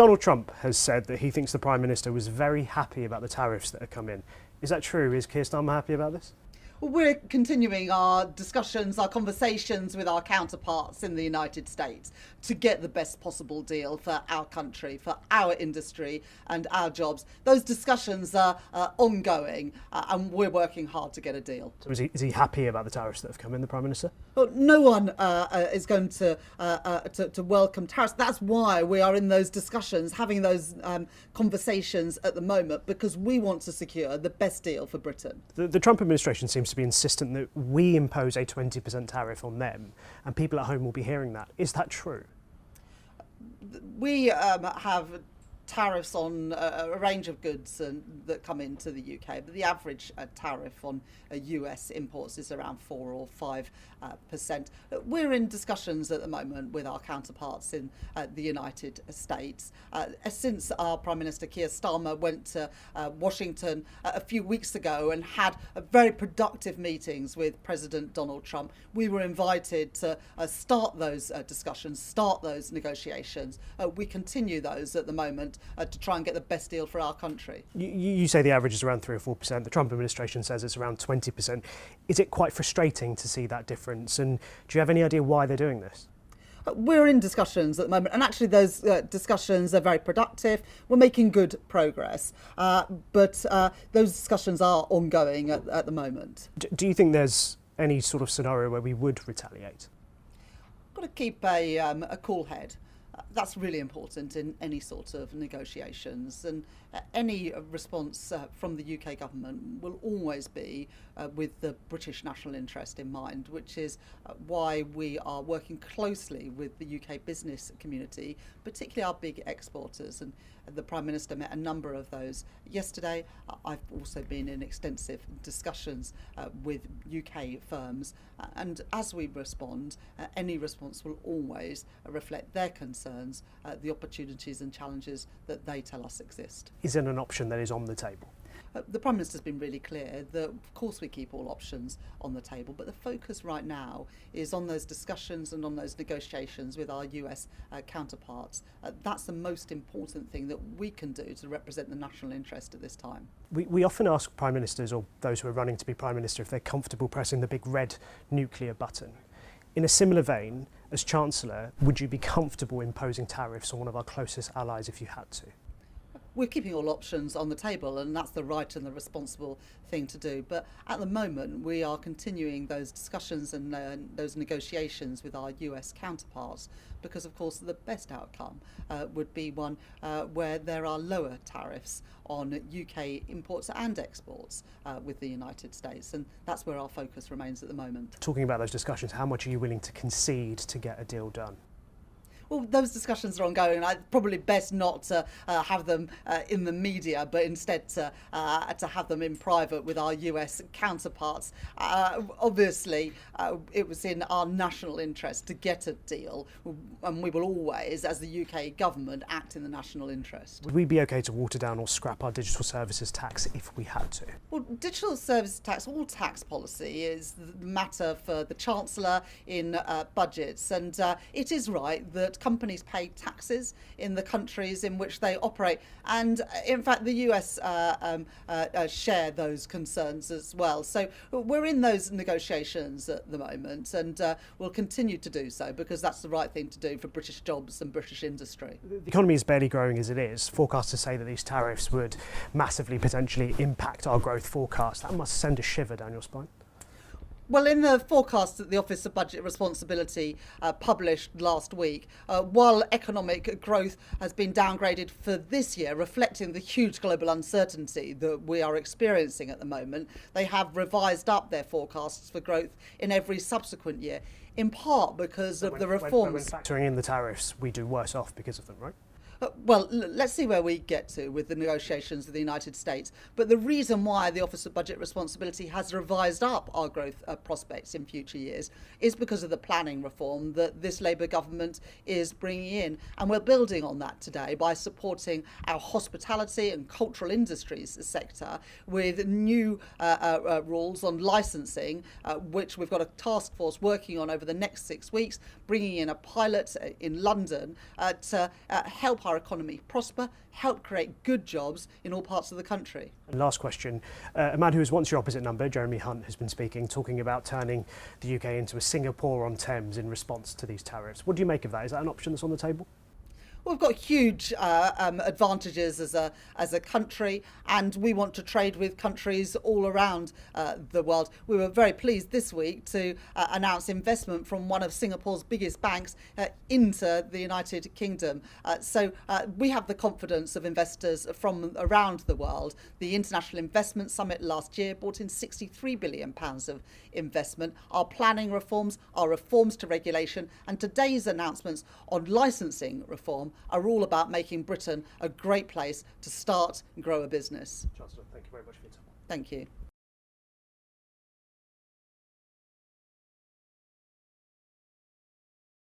Donald Trump has said that he thinks the Prime Minister was very happy about the tariffs that have come in. Is that true? Is Keir Starmer happy about this? Well, we're continuing our discussions, our conversations with our counterparts in the United States to get the best possible deal for our country, for our industry and our jobs. Those discussions are ongoing and we're working hard to get a deal. So is he happy about the tariffs that have come in, the Prime Minister? Well, no one is going to welcome tariffs. That's why we are in those discussions, having those conversations at the moment, because we want to secure the best deal for Britain. The Trump administration seems to be insistent that we impose a 20% tariff on them, and people at home will be hearing that. Is that true? We have tariffs on a range of goods that come into the UK, but the average tariff on US imports is around 4 or 5%. We're in discussions at the moment with our counterparts in the United States. Since our Prime Minister Keir Starmer went to Washington a few weeks ago and had very productive meetings with President Donald Trump, we were invited to start those discussions, start those negotiations. We continue those at the moment to try and get the best deal for our country. You say the average is around 3 or 4%. The Trump administration says it's around 20%. Is it quite frustrating to see that difference? And do you have any idea why they're doing this? We're in discussions at the moment, and actually those discussions are very productive. We're making good progress, but those discussions are ongoing at the moment. Do you think there's any sort of scenario where we would retaliate? Got to keep a cool head. That's really important in any sort of negotiations, and any response from the UK government will always be with the British national interest in mind, which is why we are working closely with the UK business community, particularly our big exporters, and the Prime Minister met a number of those yesterday. I've also been in extensive discussions with UK firms, and as we respond, any response will always reflect their concerns, the opportunities and challenges that they tell us exist. Is it an option that is on the table? The Prime Minister's been really clear that, of course, we keep all options on the table, but the focus right now is on those discussions and on those negotiations with our US counterparts. That's the most important thing that we can do to represent the national interest at this time. We often ask Prime Ministers or those who are running to be Prime Minister if they're comfortable pressing the big red nuclear button. In a similar vein, as Chancellor, would you be comfortable imposing tariffs on one of our closest allies if you had to? We're keeping all options on the table, and that's the right and the responsible thing to do. But at the moment, we are continuing those discussions and those negotiations with our US counterparts, because, of course, the best outcome would be one where there are lower tariffs on UK imports and exports with the United States. And that's where our focus remains at the moment. Talking about those discussions, how much are you willing to concede to get a deal done? Well, those discussions are ongoing, and I'd probably best not to have them in the media, but instead to have them in private with our US counterparts. Obviously, it was in our national interest to get a deal, and we will always, as the UK government, act in the national interest. Would we be okay to water down or scrap our digital services tax if we had to? Well, digital services tax, all tax policy, is the matter for the Chancellor in budgets, and it is right that companies pay taxes in the countries in which they operate, and in fact the US share those concerns as well. So we're in those negotiations at the moment, and we'll continue to do so because that's the right thing to do for British jobs and British industry. The economy is barely growing as it is. Forecasters say that these tariffs would massively potentially impact our growth forecast. That must send a shiver down your spine. Well, in the forecast that the Office of Budget Responsibility published last week, while economic growth has been downgraded for this year, reflecting the huge global uncertainty that we are experiencing at the moment, they have revised up their forecasts for growth in every subsequent year, in part because of the reforms. When factoring in the tariffs, we do worse off because of them, right? Well, let's see where we get to with the negotiations with the United States. But the reason why the Office of Budget Responsibility has revised up our growth prospects in future years is because of the planning reform that this Labour government is bringing in. And we're building on that today by supporting our hospitality and cultural industries sector with new rules on licensing, which we've got a task force working on over the next 6 weeks, bringing in a pilot in London to help our our economy prosper, help create good jobs in all parts of the country. And last question, a man who was once your opposite number, Jeremy Hunt, has been speaking, talking about turning the UK into a Singapore-on-Thames in response to these tariffs. What do you make of that? Is that an option that's on the table? Well, we've got huge advantages as a country, and we want to trade with countries all around the world. We were very pleased this week to announce investment from one of Singapore's biggest banks into the United Kingdom. So we have the confidence of investors from around the world. The International Investment Summit last year brought in £63 billion of investment. Our planning reforms, our reforms to regulation, and today's announcements on licensing reform are all about making Britain a great place to start and grow a business. Chancellor, thank you very much for your time. Thank you.